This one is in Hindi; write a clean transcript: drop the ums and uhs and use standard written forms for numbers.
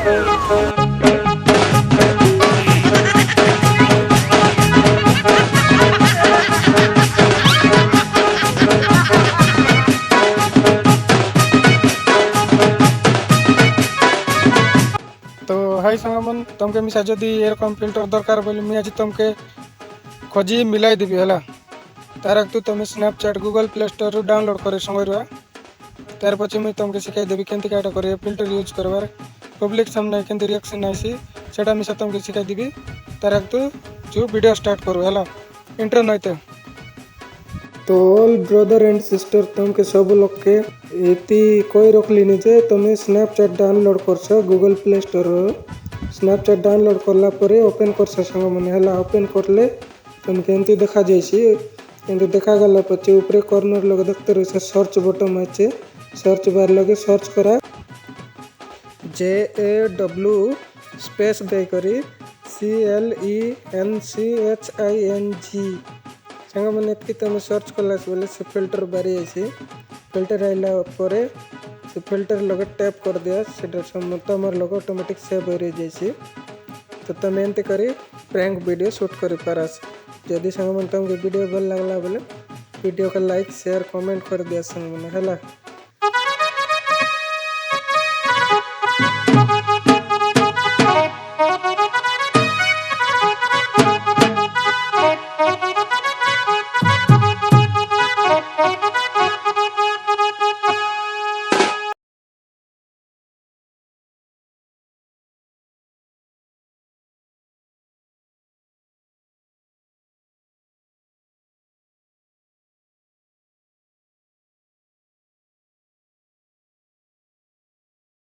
तो हाई सांगमन तुमके मिसा जदि एरकम फिल्टर दरकार बोले मुझे आज तुमके खोजी मिलाई देवी है तार तू तुम स्नैपचैट गूगल प्ले स्टोर रू डाउनलोड करे समय तार पचे मुझे तुमके शिखाई देवी केमती काटा करे फिल्टर यूज करवार पब्लिक सामने केमती रिएक्शन आईसी सेटा मिसा तुमके शिखाई देवी तार तू जो वीडियो स्टार्ट करू है इंट्रो नहीं तो ऑल ब्रदर एंड सिस्टर तुमके सब लोग के इति कोई रोकली नहीं जे तुम्हें स्नैपचैट डाउनलोड करछ Google play store Snapchat download करला परे ओपन करछ संग मन हला ओपन करले तुमके एंती देखा जाइसी एंती देखा गला पचे ऊपर कॉर्नर लगे देखते रहे सर्च बटन আছে सर्च बार लगे सर्च करा JAW स्पेस दे करी CLENCHING सांग मैंने तुम सर्च कला बोले से फिल्टर बारी आई फिल्टर आइला परे से फिल्टर लगे टैप कर दिया से तुम लोग ऑटोमेटिक सेव हो जाइए तो तुम एमती करी प्रैंक वीडियो शूट कर पारस जदि सांग मन तुमको वीडियो भल लगला बोले वीडियो का लाइक शेयर कमेंट कर दिया सांग मैंने है।